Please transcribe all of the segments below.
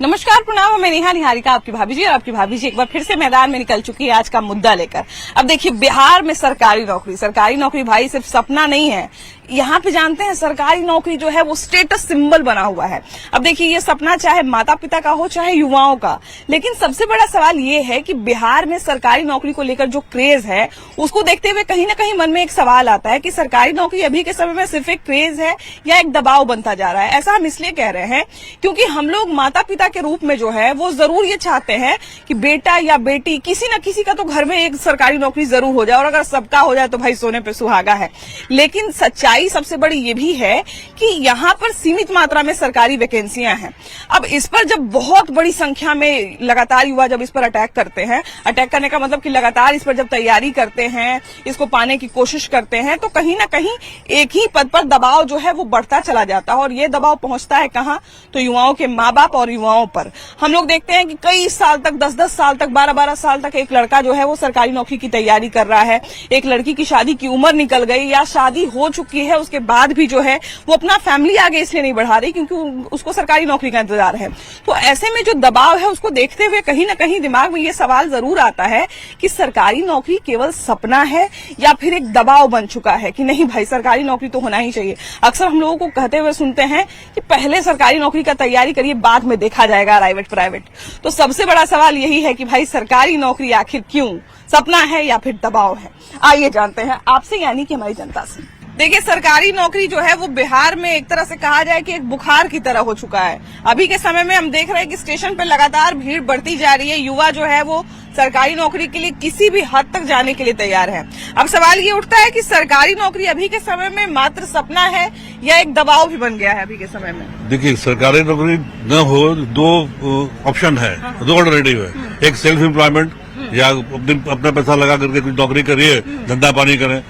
नमस्कार, प्रणाम। मैं नेहा निहारिका, आपकी भाभी जी। और आपकी भाभी जी एक बार फिर से मैदान में निकल चुकी है आज का मुद्दा लेकर। अब देखिए, बिहार में सरकारी नौकरी भाई सिर्फ सपना नहीं है। यहाँ पे जानते हैं, सरकारी नौकरी जो है वो स्टेटस सिंबल बना हुआ है। अब देखिए, ये सपना चाहे माता पिता का हो चाहे युवाओं का, लेकिन सबसे बड़ा सवाल ये है कि बिहार में सरकारी नौकरी को लेकर जो क्रेज है उसको देखते हुए कहीं ना कहीं मन में एक सवाल आता है कि सरकारी नौकरी अभी के समय में सिर्फ एक क्रेज है या एक दबाव बनता जा रहा है। ऐसा हम इसलिए कह रहे हैं क्योंकि हम लोग माता पिता के रूप में जो है वो जरूर ये चाहते हैं कि बेटा या बेटी किसी न किसी का तो घर में एक सरकारी नौकरी जरूर हो जाए, और अगर सबका हो जाए तो भाई सोने पे सुहागा है। लेकिन सच्चाई सबसे बड़ी ये भी है कि यहाँ पर सीमित मात्रा में सरकारी वैकेंसियां हैं। अब इस पर जब बहुत बड़ी संख्या में लगातार युवा जब इस पर अटैक करते हैं, अटैक करने का मतलब कि लगातार इस पर जब तैयारी करते हैं, इसको पाने की कोशिश करते हैं, तो कहीं ना कहीं एक ही पद पर दबाव जो है वो बढ़ता चला जाता है। और ये दबाव पहुंचता है कहाँ? तो युवाओं के माँ बाप और युवाओं पर। हम लोग देखते हैं कि कई साल तक, 10-10 साल तक, 12-12 साल तक एक लड़का जो है वो सरकारी नौकरी की तैयारी कर रहा है। एक लड़की की शादी की उम्र निकल गई या शादी हो चुकी है, उसके बाद भी जो है वो अपना फैमिली आगे इसलिए नहीं बढ़ा रही क्योंकि उसको सरकारी नौकरी का इंतजार है। तो ऐसे में जो दबाव है उसको देखते हुए कहीं ना कहीं दिमाग में ये सवाल जरूर आता है कि सरकारी नौकरी केवल सपना है या फिर एक दबाव बन चुका है कि नहीं भाई सरकारी नौकरी तो होना ही चाहिए। अक्सर हम लोगों को कहते हुए सुनते हैं कि पहले सरकारी नौकरी का तैयारी करिए, बाद में देखा जाएगा प्राइवेट। तो सबसे बड़ा सवाल यही है कि भाई सरकारी नौकरी आखिर क्यों सपना है या फिर दबाव है? आइए जानते हैं आपसे, यानी कि हमारी जनता से। देखिए, सरकारी नौकरी जो है वो बिहार में एक तरह से कहा जाए कि एक बुखार की तरह हो चुका है। अभी के समय में हम देख रहे हैं कि स्टेशन पे लगातार भीड़ बढ़ती जा रही है। युवा जो है वो सरकारी नौकरी के लिए किसी भी हद तक जाने के लिए तैयार है। अब सवाल ये उठता है कि सरकारी नौकरी अभी के समय में मात्र सपना है या एक दबाव भी बन गया है अभी के समय में? देखिए, सरकारी नौकरी न हो, दो ऑप्शन है, दो अल्टरनेटिव है। एक सेल्फ एम्प्लॉयमेंट, या अपना पैसा लगा करके कुछ नौकरी करिए, धंधा पानी करें।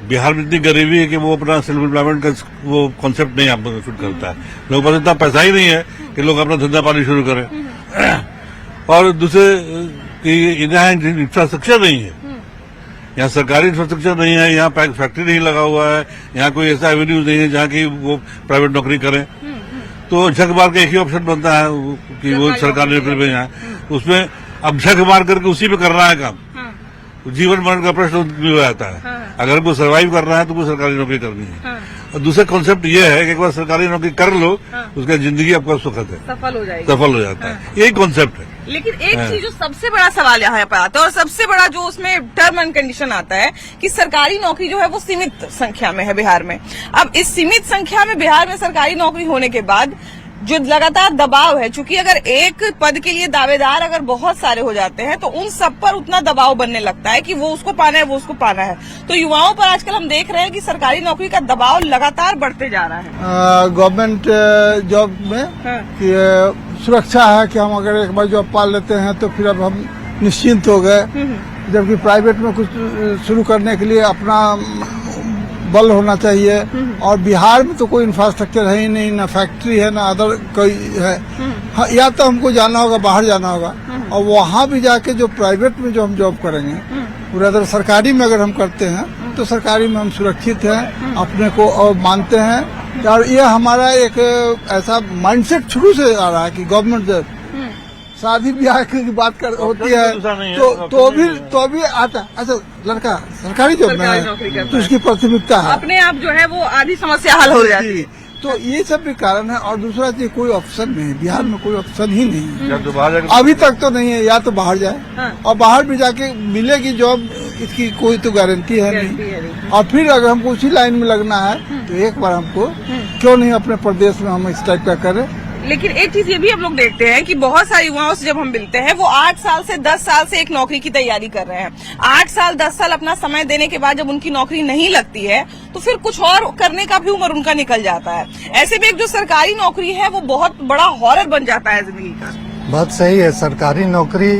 बिहार में इतनी गरीबी है कि वो अपना सेल्फ एम्प्लॉयमेंट का वो कॉन्सेप्ट नहीं आप फिट करता है। लोगों के पास इतना पैसा ही नहीं है कि लोग अपना धंधा पानी शुरू करें। और दूसरे कि यहाँ इंफ्रास्ट्रक्चर नहीं है, यहाँ सरकारी इंफ्रास्ट्रक्चर नहीं है, यहाँ फैक्ट्री नहीं लगा हुआ है, यहाँ कोई ऐसा एवेन्यू नहीं है जहाँ की वो प्राइवेट नौकरी करें। तो झक मार के एक ही ऑप्शन बनता है कि वो सरकारी नौकरी में जाए। उसमें अब झक मार करके उसी पे कर रहा है काम, जीवन मरण का प्रश्न भी हो जाता है। अगर हमको सर्वाइव करना है तो वो सरकारी नौकरी करनी है। और दूसरा कॉन्सेप्ट ये है कि एक बार सरकारी नौकरी कर लो, उसका जिंदगी आपका सुखद है, सफल हो जाता है। यही कॉन्सेप्ट है। लेकिन एक चीज जो सबसे बड़ा सवाल यहाँ पे आता है, और सबसे बड़ा जो उसमें टर्म एंड कंडीशन आता है कि सरकारी नौकरी जो है वो सीमित संख्या में है बिहार में। अब इस सीमित संख्या में बिहार में सरकारी नौकरी होने के बाद जो लगातार दबाव है, चूंकि अगर एक पद के लिए दावेदार अगर बहुत सारे हो जाते हैं तो उन सब पर उतना दबाव बनने लगता है कि वो उसको पाना है, वो उसको पाना है। तो युवाओं पर आजकल हम देख रहे हैं कि सरकारी नौकरी का दबाव लगातार बढ़ते जा रहा है। गवर्नमेंट जॉब में कि सुरक्षा है कि हम अगर एक बार जॉब पा लेते हैं तो फिर अब हम निश्चिंत हो गए, जबकि प्राइवेट में कुछ शुरू करने के लिए अपना बल होना चाहिए। और बिहार में तो कोई इंफ्रास्ट्रक्चर है ही नहीं, ना फैक्ट्री है ना अदर कोई है। हाँ, या तो हमको जाना होगा, बाहर जाना होगा, और वहाँ भी जाके जो प्राइवेट में जो हम जॉब करेंगे, पूरा अगर सरकारी में अगर हम करते हैं तो सरकारी में हम सुरक्षित हैं, अपने को और मानते हैं। और ये हमारा एक ऐसा माइंडसेट शुरू से आ रहा है कि गवर्नमेंट शादी ब्याह की बात होती है तो भी आता अच्छा लड़का सरकारी जॉब में है तो उसकी प्राथमिकता है, अपने आप जो है वो आधी समस्या हल हो जाती है। तो ये सब भी कारण है। और दूसरा चीज, कोई ऑप्शन नहीं है बिहार में, कोई ऑप्शन ही नहीं है अभी तक तो नहीं है। या तो बाहर जाए, और बाहर भी जाके मिलेगी जॉब, इसकी कोई तो गारंटी है नहीं। और फिर अगर हमको उसी लाइन में लगना है तो एक बार हमको क्यों नहीं अपने प्रदेश में हम इस टाइप का करें। लेकिन एक चीज ये भी हम लोग देखते हैं कि बहुत सारे युवाओं से जब हम मिलते हैं, वो 8 साल से 10 साल से एक नौकरी की तैयारी कर रहे हैं। 8 साल 10 साल अपना समय देने के बाद जब उनकी नौकरी नहीं लगती है तो फिर कुछ और करने का भी उम्र उनका निकल जाता है। ऐसे में एक जो सरकारी नौकरी है वो बहुत बड़ा हॉरर बन जाता है जिंदगी का। बात सही है, सरकारी नौकरी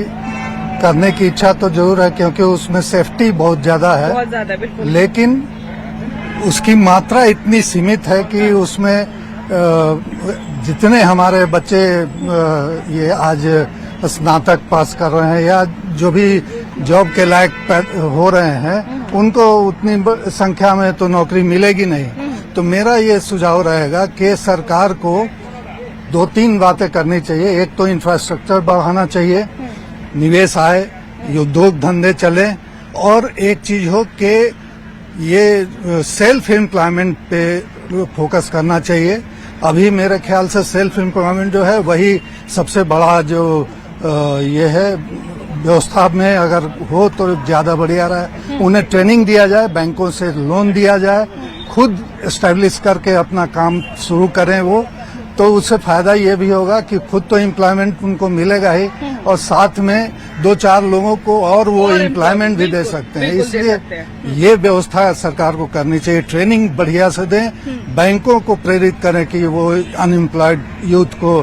करने की इच्छा तो जरूर है क्योंकि उसमें सेफ्टी बहुत ज्यादा है, बहुत ज्यादा, बिल्कुल। लेकिन उसकी मात्रा इतनी सीमित है कि उसमें जितने हमारे बच्चे ये आज स्नातक पास कर रहे हैं या जो भी जॉब के लायक हो रहे हैं, उनको उतनी संख्या में तो नौकरी मिलेगी नहीं। तो मेरा ये सुझाव रहेगा कि सरकार को दो तीन बातें करनी चाहिए। एक तो इंफ्रास्ट्रक्चर बढ़ाना चाहिए, निवेश आए, ये उद्योग धंधे चले, और एक चीज हो कि ये सेल्फ एम्प्लॉयमेंट पे फोकस करना चाहिए। अभी मेरे ख्याल से सेल्फ एम्प्लॉयमेंट जो है वही सबसे बड़ा जो ये है व्यवस्था में अगर हो तो ज्यादा बढ़िया रहे। उन्हें ट्रेनिंग दिया जाए, बैंकों से लोन दिया जाए, खुद एस्टेब्लिश करके अपना काम शुरू करें वो, तो उससे फायदा ये भी होगा कि खुद तो एम्प्लॉयमेंट उनको मिलेगा ही, और साथ में दो चार लोगों को और वो एम्प्लॉयमेंट भी दे सकते हैं। इसलिए ये व्यवस्था सरकार को करनी चाहिए। ट्रेनिंग बढ़िया से दें, बैंकों को प्रेरित करें कि वो अनएम्प्लॉयड यूथ को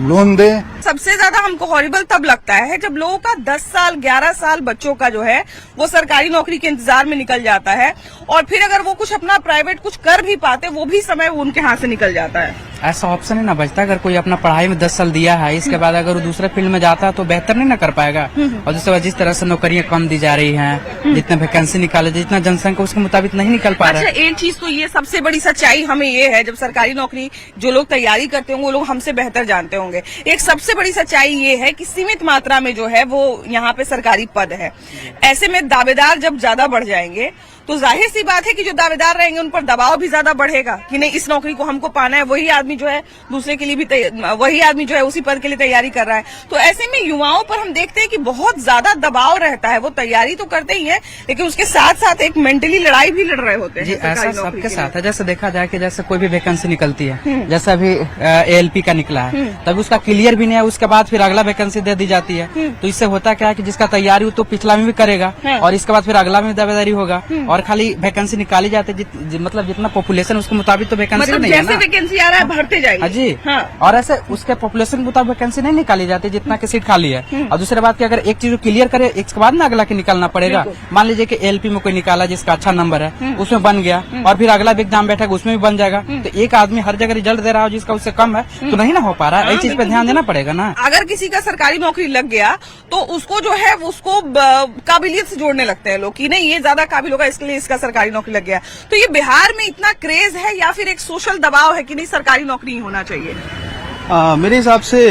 लोन दें। सबसे ज्यादा हमको हॉरिबल तब लगता है जब लोगों का 10 साल 11 साल बच्चों का जो है वो सरकारी नौकरी के इंतजार में निकल जाता है, और फिर अगर वो कुछ अपना प्राइवेट कुछ कर भी पाते वो भी समय उनके हाथ से निकल जाता है। ऐसा ऑप्शन है ना बचता। अगर कोई अपना पढ़ाई में 10 साल दिया है, इसके बाद अगर वो दूसरे फील्ड में जाता है तो बेहतर नहीं ना कर पाएगा। और दूसरे बाद जिस तरह से नौकरियां कम दी जा रही हैं, जितना वैकेंसी निकाले, जितना जनसंख्या उसके मुताबिक नहीं निकल पा रहा है। अच्छा, एक चीज तो ये सबसे बड़ी सच्चाई हमें ये है, जब सरकारी नौकरी जो लोग तैयारी करते होंगे वो लोग हमसे बेहतर जानते होंगे। एक सबसे बड़ी सच्चाई ये है कि सीमित मात्रा में जो है वो यहाँ पे सरकारी पद है। ऐसे में दावेदार जब ज्यादा बढ़ जाएंगे तो जाहिर सी बात है कि जो दावेदार रहेंगे उन पर दबाव भी ज्यादा बढ़ेगा कि नहीं, इस नौकरी को हमको पाना है। वही आदमी जो है दूसरे के लिए भी वही आदमी जो है उसी पद के लिए तैयारी कर रहा है। तो ऐसे में युवाओं पर हम देखते हैं कि बहुत ज्यादा दबाव रहता है। वो तैयारी तो करते ही है, लेकिन उसके साथ साथ एक मेंटली लड़ाई भी लड़ रहे होते हैं। जी, ऐसा सबके साथ है। जैसे देखा जाए कि जैसे कोई भी वैकेंसी निकलती है, जैसे अभी ALP का निकला है, तभी उसका क्लियर भी नहीं है, उसके बाद फिर अगला वैकेंसी दे दी जाती है। तो इससे होता क्या है कि जिसका तैयारी हो तो पिछला में भी करेगा, और इसके बाद फिर अगला में दावेदारी होगा, और खाली वैकेंसी निकाली जाती है। मतलब जितना पॉपुलेशन उसके मुताबिक तो वैकेंसी मतलब नहीं है जैसे ना, वैकेंसी आ रहा है भरते जाएंगे। जी हाँ। और ऐसे उसके पॉपुलेशन के मुताबिक वैकेंसी नहीं निकाली जाती जितना की सीट खाली है। और दूसरी बात की अगर एक चीज क्लियर करे, इसके बाद ना अगला के निकालना पड़ेगा। मान लीजिए कि ALP में कोई निकाला जिसका अच्छा नंबर है, उसमें बन गया, और फिर अगला एग्जाम बैठेगा उसमें भी बन जाएगा। तो एक आदमी हर जगह रिजल्ट दे रहा हो जिसका उससे कम है तो नहीं ना हो पा रहा है। इस चीज पे ध्यान देना पड़ेगा ना। अगर किसी का सरकारी नौकरी लग गया तो उसको जो है उसको काबिलियत से जोड़ने लगते हैं लोग कि नहीं ये ज्यादा काबिल होगा इसके लिए इसका सरकारी नौकरी लग गया। तो ये बिहार में इतना क्रेज है या फिर एक सोशल दबाव है कि नहीं सरकारी नौकरी ही होना चाहिए? मेरे हिसाब से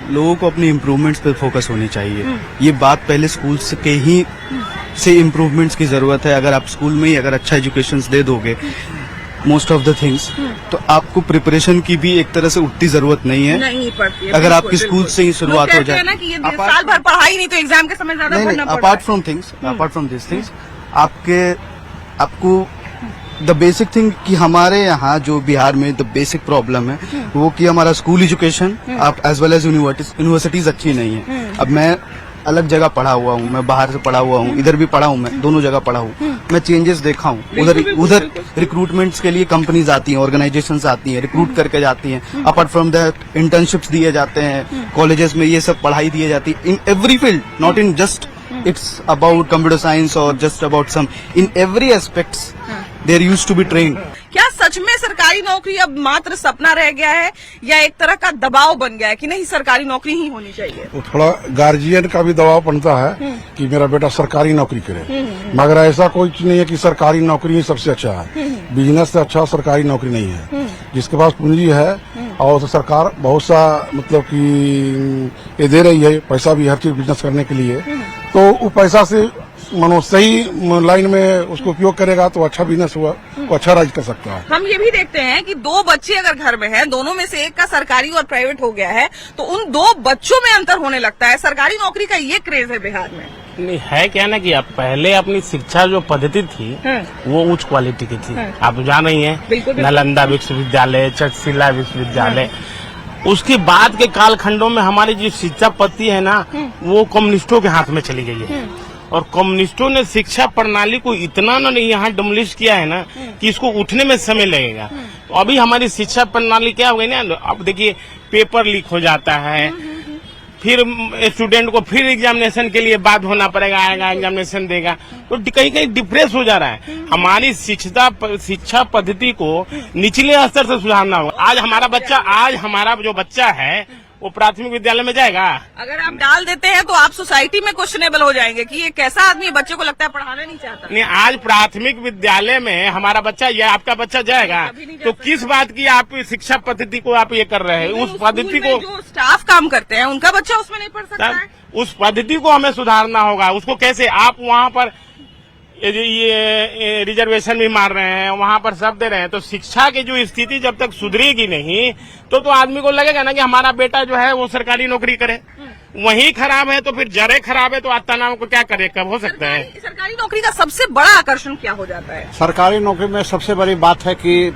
लोगों को अपनी इम्प्रूवमेंट्स पे फोकस होनी चाहिए। ये बात पहले स्कूल के ही से इम्प्रूवमेंट्स की जरूरत है। अगर आप स्कूल में ही अगर अच्छा एजुकेशन दे दोगे मोस्ट ऑफ द थिंग्स, तो आपको प्रिपरेशन की भी एक तरह से उतनी जरूरत नहीं है। नहीं पड़ती है, अगर आपकी स्कूल से ही शुरुआत हो जाए ना कि ये साल भर पढ़ाई नहीं तो एग्जाम के समय ज्यादा पढ़ना पड़ता है। अपार्ट फ्रॉम दिस थिंग्स आपको द बेसिक थिंग कि हमारे यहाँ जो बिहार में द बेसिक प्रॉब्लम है वो कि हमारा स्कूल एजुकेशन आप एज वेल एज यूनिवर्सिटीज अच्छी नहीं है। अब मैं अलग जगह पढ़ा हुआ हूँ, मैं बाहर से पढ़ा हुआ हूँ, इधर भी पढ़ा हूँ, मैं दोनों जगह पढ़ा हूँ, मैं चेंजेस देखा हूँ। उधर रिक्रूटमेंट्स के लिए कंपनीज आती हैं, ऑर्गेनाइजेशंस आती हैं, रिक्रूट करके जाती हैं। अपार्ट फ्रॉम दैट इंटर्नशिप्स दिए जाते हैं कॉलेजेस में, ये सब पढ़ाई दी जाती है in every field, not in just it's about computer science or just about some, in every aspects there used to be trained. क्या सच में सरकारी नौकरी अब मात्र सपना रह गया है या एक तरह का दबाव बन गया है कि नहीं सरकारी नौकरी ही होनी चाहिए? तो थोड़ा गार्जियन का भी दबाव बनता है कि मेरा बेटा सरकारी नौकरी करे, मगर ऐसा कोई चीज नहीं है कि सरकारी नौकरी ही सबसे अच्छा है। बिजनेस से अच्छा सरकारी नौकरी नहीं है। जिसके पास पूंजी है और तो सरकार बहुत सा मतलब कि ये दे रही है पैसा भी हर चीज बिजनेस करने के लिए, तो वो पैसा से मनो सही लाइन में उसको उपयोग करेगा तो अच्छा बिजनेस हुआ, वो अच्छा राज कर सकता है। हम ये भी देखते हैं कि दो बच्चे अगर घर में हैं, दोनों में से एक का सरकारी और प्राइवेट हो गया है तो उन दो बच्चों में अंतर होने लगता है। सरकारी नौकरी का ये क्रेज है बिहार में। नहीं है क्या ना कि आप पहले अपनी शिक्षा जो पद्धति थी वो उच्च क्वालिटी की थी। आप जान रही हैं, नालंदा विश्वविद्यालय, तक्षशिला विश्वविद्यालय, उसके बाद के कालखंडों में हमारी जो शिक्षा पद्धति है ना वो कम्युनिस्टों के हाथ में चली गई है। और कम्युनिस्टों ने शिक्षा प्रणाली को इतना ना यहाँ डमलिश किया है ना कि इसको उठने में समय लगेगा। तो अभी हमारी शिक्षा प्रणाली क्या हो गई ना, अब देखिए पेपर लीक हो जाता है, फिर स्टूडेंट को फिर एग्जामिनेशन के लिए बाध्य होना पड़ेगा, आएगा एग्जामिनेशन देगा, तो कहीं कहीं डिप्रेस हो जा रहा है। हमारी शिक्षा पद्धति को निचले स्तर से सुधारना होगा। आज हमारा जो बच्चा है वो प्राथमिक विद्यालय में जाएगा? अगर आप डाल देते हैं तो आप सोसाइटी में क्वेश्चनेबल हो जाएंगे कि ये कैसा आदमी है, बच्चे को लगता है पढ़ाना नहीं चाहता। नहीं, आज प्राथमिक विद्यालय में हमारा बच्चा या आपका बच्चा जाएगा तो किस बात की आप शिक्षा पद्धति को आप ये कर रहे हैं? उस पद्धति को जो स्टाफ काम करते हैं उनका बच्चा उसमें नहीं पढ़ सकता है। उस पद्धति को हमें सुधारना होगा। उसको कैसे आप वहाँ पर ये रिजर्वेशन भी मार रहे हैं, वहाँ पर सब दे रहे हैं, तो शिक्षा की जो स्थिति जब तक सुधरेगी नहीं तो आदमी को लगेगा ना कि हमारा बेटा जो है वो सरकारी नौकरी करे। वही खराब है तो फिर जरे खराब है तो आत्तानाम को क्या करे, कब हो सकता है? सरकारी नौकरी का सबसे बड़ा आकर्षण क्या हो जाता है? सरकारी नौकरी में सबसे बड़ी बात है कि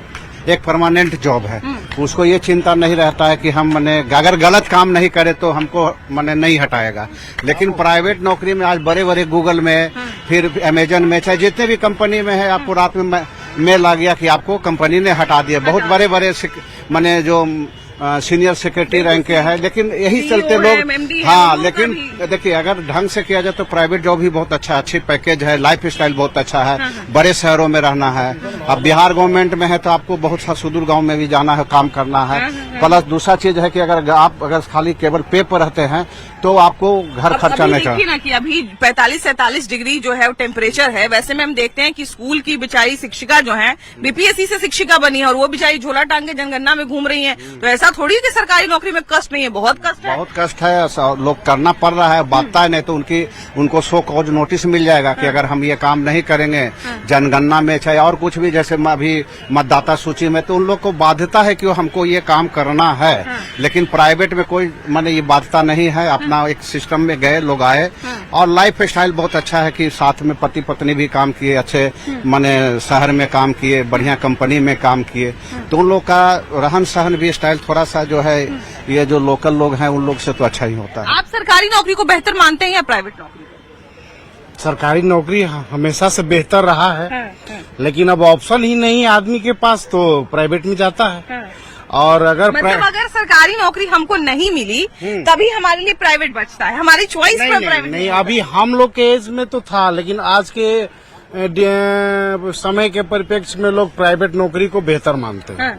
एक परमानेंट जॉब है, उसको ये चिंता नहीं रहता है कि हम मने अगर गलत काम नहीं करे तो हमको मने नहीं हटाएगा। लेकिन प्राइवेट नौकरी में आज बड़े बड़े गूगल में, फिर अमेजन में, चाहे जितने भी कंपनी में है, आपको रात में मेल आ गया कि आपको कंपनी ने हटा दिया। बहुत बड़े बड़े मने जो सीनियर सेक्रेटरी रैंक के है, लेकिन यही चलते लोग हाँ, लेकिन देखिए अगर ढंग से किया जाए तो प्राइवेट जॉब भी बहुत अच्छा, अच्छी पैकेज है, लाइफ स्टाइल बहुत अच्छा है, बड़े शहरों में रहना है। अब बिहार गवर्नमेंट में है तो आपको बहुत सा सुदूर गांव में भी जाना है, काम करना है। प्लस दूसरा चीज है कि अगर खाली केवल पे पर रहते हैं तो आपको घर खर्चा नहीं करना। देखिए ना कि अभी 45-47 डिग्री जो है वो टेम्परेचर है। वैसे में हम देखते हैं कि स्कूल की बेचारी शिक्षिका जो है बीपीएससी से शिक्षिका बनी है और वो बेचारी झोला टांग के जनगणना में घूम रही है। तो ऐसा थोड़ी कि सरकारी नौकरी में कष्ट नहीं है, बहुत कष्ट है। बहुत कष्ट है, लोग करना पड़ रहा है, बातता है, नहीं तो उनको सो कॉज नोटिस मिल जाएगा कि अगर हम ये काम नहीं करेंगे जनगणना में चाहे और कुछ भी, जैसे अभी मतदाता सूची में, तो उन लोग को बाध्यता है कि हमको ये काम करना है। लेकिन प्राइवेट में कोई माने ये बाध्यता नहीं है, अपना एक सिस्टम में गए लोग आए और लाइफ स्टाइल बहुत अच्छा है कि साथ में पति पत्नी भी काम किए, अच्छे माने शहर में काम किए, बढ़िया कंपनी में काम किए, तो उन लोग का रहन सहन भी स्टाइल थोड़ा सा जो है ये जो लोकल लोग हैं उन लोग से तो अच्छा ही होता है। आप सरकारी नौकरी को बेहतर मानते हैं या प्राइवेट नौकरी को? सरकारी नौकरी हमेशा से बेहतर रहा है, लेकिन अब ऑप्शन ही नहीं आदमी के पास तो प्राइवेट में जाता है। और अगर मतलब अगर सरकारी नौकरी हमको नहीं मिली तभी हमारे लिए प्राइवेट बचता है, हमारी चॉइस पर प्राइवेट नहीं। अभी हम लोग के एज में तो था, लेकिन आज के समय के परिप्रेक्ष्य में लोग प्राइवेट नौकरी को बेहतर मानते हैं।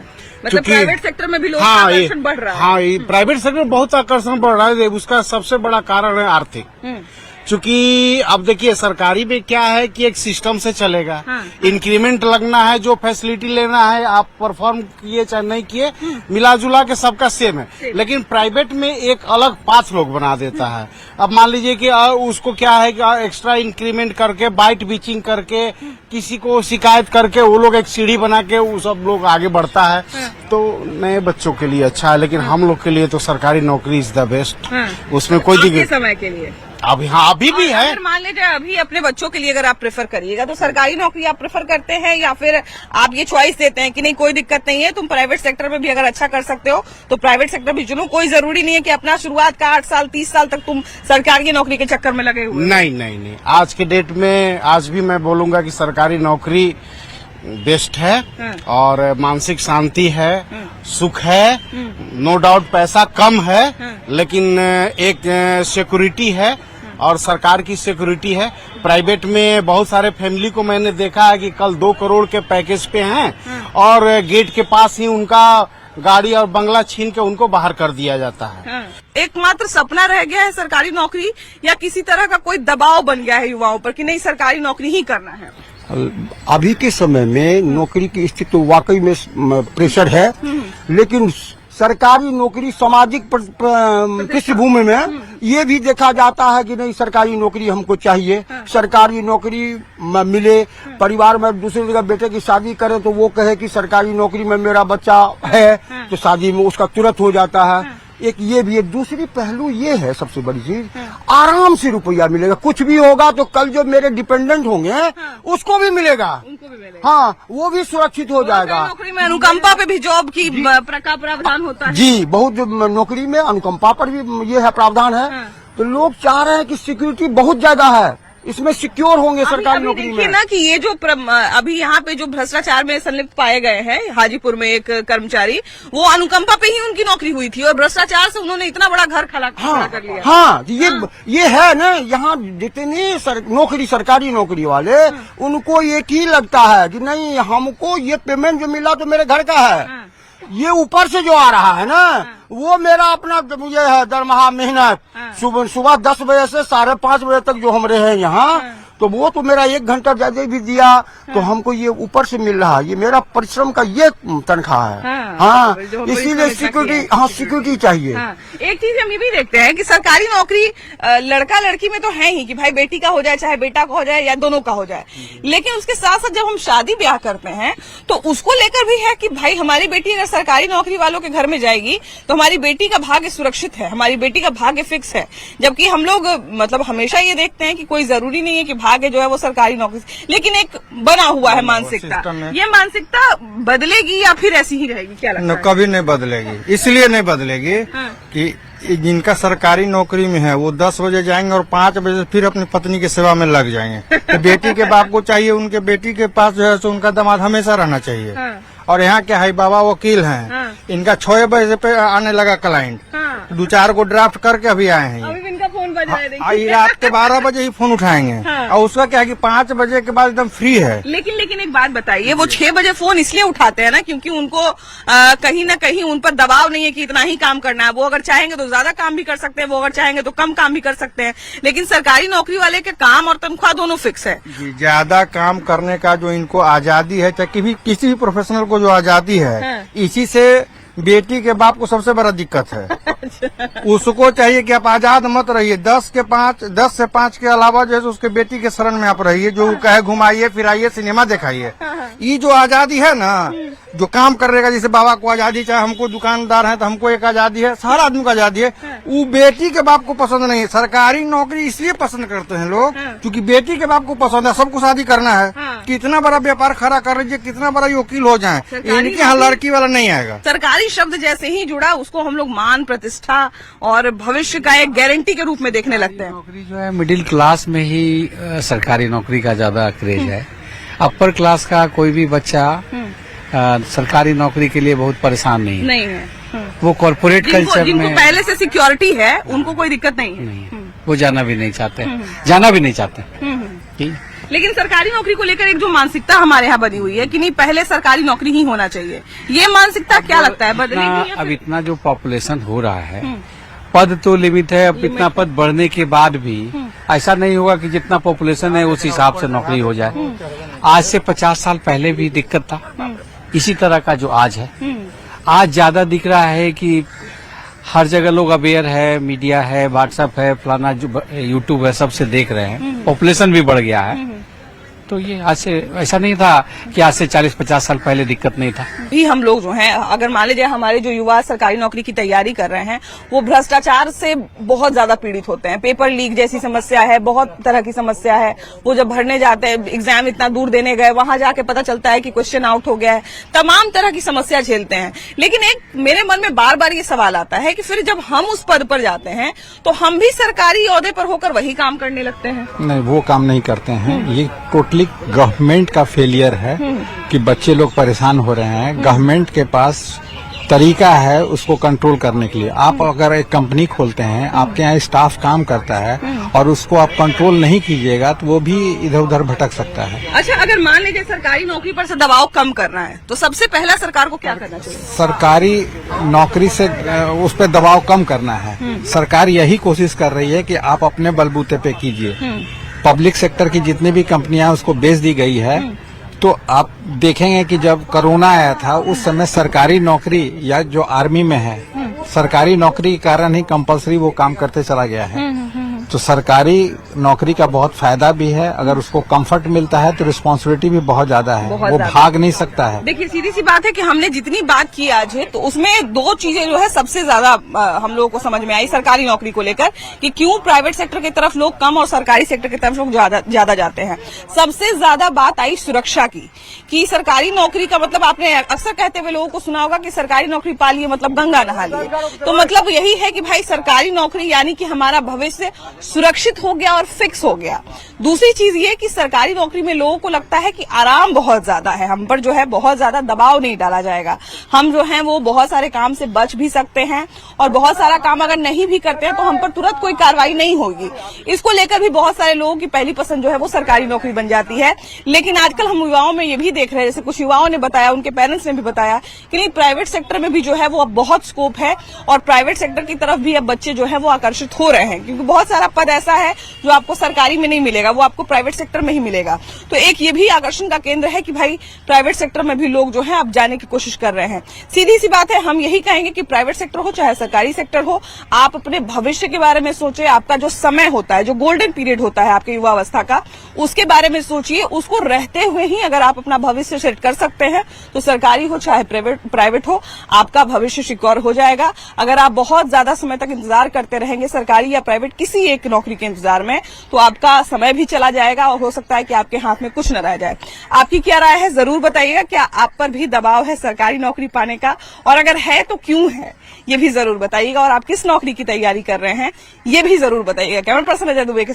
मतलब प्राइवेट सेक्टर में भी लोग आकर्षण बढ़ रहा है। हाँ, प्राइवेट सेक्टर में बहुत आकर्षण बढ़ रहा है। उसका सबसे बड़ा कारण है आर्थिक। चूंकि अब देखिए सरकारी में क्या है कि एक सिस्टम से चलेगा, इंक्रीमेंट लगना है, जो फैसिलिटी लेना है आप परफॉर्म किए चाहे नहीं किए, मिला जुला के सबका सेम है। लेकिन प्राइवेट में एक अलग पाथ लोग बना देता है। अब मान लीजिए कि उसको क्या है कि एक्स्ट्रा इंक्रीमेंट करके, बाइट बीचिंग करके, किसी को शिकायत करके वो लोग एक सीढ़ी बना के वो सब लोग आगे बढ़ता है। तो नए बच्चों के लिए अच्छा है, लेकिन हम लोग के लिए तो सरकारी नौकरी इज द बेस्ट। उसमें कोई दिक्कत समय के लिए अभी अभी भी है। अगर मान लीजिए अभी अपने बच्चों के लिए अगर आप प्रेफर करिएगा तो सरकारी नौकरी आप प्रेफर करते हैं या फिर आप ये चॉइस देते हैं कि नहीं कोई दिक्कत नहीं है, तुम प्राइवेट सेक्टर में भी अगर अच्छा कर सकते हो तो प्राइवेट सेक्टर भी चुनो, कोई जरूरी नहीं है कि अपना शुरुआत का 8 साल 30 साल तक तुम सरकारी नौकरी के चक्कर में लगे हुए? नहीं, आज के डेट में आज भी मैं बोलूंगा कि सरकारी नौकरी बेस्ट है और मानसिक शांति है, सुख है, नो डाउट पैसा कम है, लेकिन एक सिक्योरिटी है और सरकार की सिक्योरिटी है। प्राइवेट में बहुत सारे फैमिली को मैंने देखा है कि कल 2 करोड़ के पैकेज पे हैं और गेट के पास ही उनका गाड़ी और बंगला छीन के उनको बाहर कर दिया जाता है। एकमात्र सपना रह गया है सरकारी नौकरी या किसी तरह का कोई दबाव बन गया है युवाओं पर कि नहीं सरकारी नौकरी ही करना है? अभी के समय में नौकरी की स्थिति तो वाकई में प्रेशर है, लेकिन सरकारी नौकरी सामाजिक पृष्ठभूमि में ये भी देखा जाता है कि नहीं सरकारी नौकरी हमको चाहिए, सरकारी नौकरी मिले। परिवार में दूसरी जगह बेटे की शादी करे तो वो कहे कि सरकारी नौकरी में मेरा बच्चा है, तो शादी में उसका तुरंत हो जाता है। एक ये भी है। दूसरी पहलू ये है सबसे बड़ी चीज, आराम से रुपया मिलेगा, कुछ भी होगा तो कल जो मेरे डिपेंडेंट होंगे उसको भी मिलेगा, उनको भी मिलेगा। हाँ, वो भी सुरक्षित हो जाएगा। नौकरी में अनुकंपा पे भी जॉब की का प्रावधान होता है। जी, बहुत नौकरी में अनुकंपा पर भी ये है प्रावधान है। तो लोग चाह रहे हैं कि सिक्योरिटी बहुत ज्यादा है, इसमें सिक्योर होंगे सरकारी नौकरी में। देखिए ना कि ये जो अभी यहाँ पे जो भ्रष्टाचार में संलिप्त पाए गए हैं, हाजीपुर में एक कर्मचारी, वो अनुकंपा पे ही उनकी नौकरी हुई थी और भ्रष्टाचार से उन्होंने इतना बड़ा घर खड़ा कर लिया। हाँ, ये है ना, यहाँ जितने नौकरी सरकारी नौकरी वाले उनको एक ही लगता है कि नहीं हमको ये पेमेंट जो मिला तो मेरे घर का है, ये ऊपर से जो आ रहा है ना, वो मेरा अपना मुझे है दरमाहा मेहनत। सुबह 10 बजे से 5:30 बजे तक जो हम रहे हैं यहाँ, तो वो तो मेरा 1 घंटा ज्यादा भी दिया तो हमको ये ऊपर से मिल रहा है। ये मेरा परिश्रम का ये तनख्वाह है। हाँ, इसीलिए सिक्योरिटी, हाँ सिक्योरिटी चाहिए। एक चीज हम ये भी देखते हैं कि सरकारी नौकरी लड़का लड़की में तो है ही कि भाई बेटी का हो जाए चाहे बेटा का हो जाए या दोनों का हो जाए, लेकिन उसके साथ साथ जब हम शादी ब्याह करते हैं तो उसको लेकर भी है कि भाई हमारी बेटी अगर सरकारी नौकरी वालों के घर में जाएगी तो हमारी बेटी का भाग्य सुरक्षित है, हमारी बेटी का भाग्य फिक्स है। जबकि हम लोग मतलब हमेशा ये देखते हैं कि कोई जरूरी नहीं है कि भाग्य जो है वो सरकारी नौकरी, लेकिन एक बना हुआ है मानसिकता। ये मानसिकता बदलेगी या फिर ऐसी ही रहेगी, क्या लगता है? कभी नहीं बदलेगी। इसलिए नहीं बदलेगी कि जिनका सरकारी नौकरी में है वो 10 बजे जाएंगे और 5 बजे फिर अपनी पत्नी की सेवा में लग जाएंगे। तो बेटी के बाप को चाहिए उनके बेटी के पास जो है सो उनका दामाद हमेशा रहना चाहिए। और यहाँ के हाई बाबा वकील हैं, इनका 6 बजे पे आने लगा क्लाइंट, 2-4 को ड्राफ्ट करके अभी आए हैं। अभी इनका फोन बज रहा है, देखिए रात के 12 बजे ही फोन उठाएंगे। और उसका क्या है कि 5 बजे के बाद एकदम फ्री है। लेकिन एक बात बताइए, वो 6 बजे फोन इसलिए उठाते हैं ना क्योंकि उनको कहीं ना कहीं उन पर दबाव नहीं है कि इतना ही काम करना है। वो अगर चाहेंगे तो ज्यादा काम भी कर सकते हैं, वो अगर चाहेंगे तो कम काम भी कर सकते हैं। लेकिन सरकारी नौकरी वाले के काम और तनख्वाह दोनों फिक्स है। ज्यादा काम करने का जो इनको आजादी है, चाहे किसी भी प्रोफेशनल को जो आजादी है, इसी से बेटी के बाप को सबसे बड़ा दिक्कत है। उसको चाहिए कि आप आजाद मत रहिए, 10 से 5 के अलावा जो है उसके बेटी के शरण में आप रहिए, जो कहे घुमाइए फिराइए सिनेमा दिखाइए। ये जो आजादी है ना, जो काम करने का, जैसे बाबा को आजादी, चाहे हमको दुकानदार है तो हमको एक आजादी है, सारा आदमी को आजादी है, वो बेटी के बाप को पसंद नहीं है। सरकारी नौकरी इसलिए पसंद करते हैं लोग क्योंकि बेटी के बाप को पसंद है, सबको शादी करना है, कितना बड़ा व्यापार खड़ा कर लीजिए, कितना बड़ा वकील हो जाए, इनके यहाँ लड़की वाला नहीं आएगा। सरकारी शब्द जैसे ही जुड़ा उसको हम लोग मान, प्रतिष्ठा और भविष्य का एक गारंटी के रूप में देखने लगते हैं। नौकरी जो है मिडिल क्लास में ही सरकारी नौकरी का ज्यादा क्रेज है। अपर क्लास का कोई भी बच्चा सरकारी नौकरी के लिए बहुत परेशान नहीं है। वो कॉर्पोरेट कल्चर जिनको में पहले से सिक्योरिटी है उनको कोई दिक्कत नहीं है। वो जाना भी नहीं चाहते। लेकिन सरकारी नौकरी को लेकर एक जो मानसिकता हमारे यहाँ बनी हुई है कि नहीं पहले सरकारी नौकरी ही होना चाहिए, ये मानसिकता क्या लगता है बदलेगी? अब इतना जो पॉपुलेशन हो रहा है, पद तो लिमिट है। अब इतना पद बढ़ने के बाद भी ऐसा नहीं होगा कि जितना पॉपुलेशन है उस हिसाब से नौकरी हो जाए। आज से 50 साल पहले भी दिक्कत था इसी तरह का जो आज है। आज ज्यादा दिख रहा है कि हर जगह लोग अवेयर है, मीडिया है, व्हाट्सएप है, फलाना जो यूट्यूब है, सबसे देख रहे हैं, पॉपुलेशन भी बढ़ गया है। तो ये आज से ऐसा नहीं था कि आज से 40-50 साल पहले दिक्कत नहीं था। भी हम लोग जो हैं, अगर मान लीजिए हमारे जो युवा सरकारी नौकरी की तैयारी कर रहे हैं वो भ्रष्टाचार से बहुत ज्यादा पीड़ित होते हैं। पेपर लीक जैसी समस्या है, बहुत तरह की समस्या है। वो जब भरने जाते हैं, एग्जाम इतना दूर देने गए, वहां जाके पता चलता है कि क्वेश्चन आउट हो गया है, तमाम तरह की समस्या झेलते हैं। लेकिन एक मेरे मन में बार बार ये सवाल आता है कि फिर जब हम उस पद पर जाते हैं तो हम भी सरकारी ओहदे पर होकर वही काम करने लगते हैं। नहीं, वो काम नहीं करते हैं। ये टोटली गवर्नमेंट का फेलियर है कि बच्चे लोग परेशान हो रहे हैं। गवर्नमेंट के पास तरीका है उसको कंट्रोल करने के लिए। आप अगर एक कंपनी खोलते हैं, आपके यहाँ स्टाफ काम करता है और उसको आप कंट्रोल नहीं कीजिएगा तो वो भी इधर उधर भटक सकता है। अच्छा, अगर मान लीजिए सरकारी नौकरी पर से दबाव कम करना है तो सबसे पहला सरकार को क्या करना चाहिए? सरकारी नौकरी से उस पर दबाव कम करना है। सरकार यही कोशिश कर रही है कि आप अपने बलबूते पे कीजिए। पब्लिक सेक्टर की जितनी भी कंपनियां उसको बेच दी गई है, तो आप देखेंगे कि जब कोरोना आया था उस समय सरकारी नौकरी या जो आर्मी में है, सरकारी नौकरी के कारण ही कंपलसरी वो काम करते चला गया है। तो सरकारी नौकरी का बहुत फायदा भी है। अगर उसको कंफर्ट मिलता है तो रिस्पॉन्सिबिलिटी भी बहुत ज्यादा है, वो भाग नहीं सकता है। देखिए, सीधी सी बात है कि हमने जितनी बात की आज है तो उसमें 2 चीजें जो है सबसे ज्यादा हम लोगों को समझ में आई सरकारी नौकरी को लेकर कि क्यों प्राइवेट सेक्टर की तरफ लोग कम और सरकारी सेक्टर की तरफ लोग ज्यादा जाते हैं। सबसे ज्यादा बात आई सुरक्षा की कि सरकारी नौकरी का मतलब आपने अक्सर कहते हुए लोगों को सुना होगा कि सरकारी नौकरी पा लिए मतलब गंगा नहा लिए। तो मतलब यही है कि भाई सरकारी नौकरी यानी कि हमारा भविष्य सुरक्षित हो गया और फिक्स हो गया। दूसरी चीज ये कि सरकारी नौकरी में लोगों को लगता है कि आराम बहुत ज्यादा है, हम पर जो है बहुत ज्यादा दबाव नहीं डाला जाएगा, हम जो है वो बहुत सारे काम से बच भी सकते हैं और बहुत सारा काम अगर नहीं भी करते हैं तो हम पर तुरंत कोई कार्रवाई नहीं होगी। इसको लेकर भी बहुत सारे लोगों की पहली पसंद जो है वो सरकारी नौकरी बन जाती है। लेकिन आजकल हम युवाओं में ये भी देख रहे हैं, जैसे कुछ युवाओं ने बताया, उनके पेरेंट्स ने भी बताया कि नहीं, प्राइवेट सेक्टर में भी जो है वो अब बहुत स्कोप है और प्राइवेट सेक्टर की तरफ भी अब बच्चे जो है वो आकर्षित हो रहे हैं, क्योंकि बहुत सारा पद ऐसा है जो आपको सरकारी में नहीं मिलेगा, वो आपको प्राइवेट सेक्टर में ही मिलेगा। तो एक ये भी आकर्षण का केंद्र है कि भाई प्राइवेट सेक्टर में भी लोग जो है अब जाने की कोशिश कर रहे हैं। सीधी सी बात है, हम यही कहेंगे कि प्राइवेट सेक्टर हो चाहे सरकारी सेक्टर हो, आप अपने भविष्य के बारे में सोचिए। आपका जो समय होता है, जो गोल्डन पीरियड होता है आपके युवावस्था का, उसके बारे में सोचिए। उसको रहते हुए ही अगर आप अपना भविष्य सेट कर सकते हैं तो सरकारी हो चाहे प्राइवेट हो, आपका भविष्य सिक्योर हो जाएगा। अगर आप बहुत ज्यादा समय तक इंतजार करते रहेंगे सरकारी या प्राइवेट किसी एक नौकरी के इंतजार में, तो आपका समय भी चला जाएगा और हो सकता है कि आपके हाथ में कुछ न रह जाए। आपकी क्या राय है, जरूर बताइएगा। क्या आप पर भी दबाव है सरकारी नौकरी पाने का, और अगर है तो क्यों है, ये भी जरूर बताइएगा। और आप किस नौकरी की तैयारी कर रहे हैं, ये भी जरूर बताइएगा। कैमरा पर्सन अजय दुबे के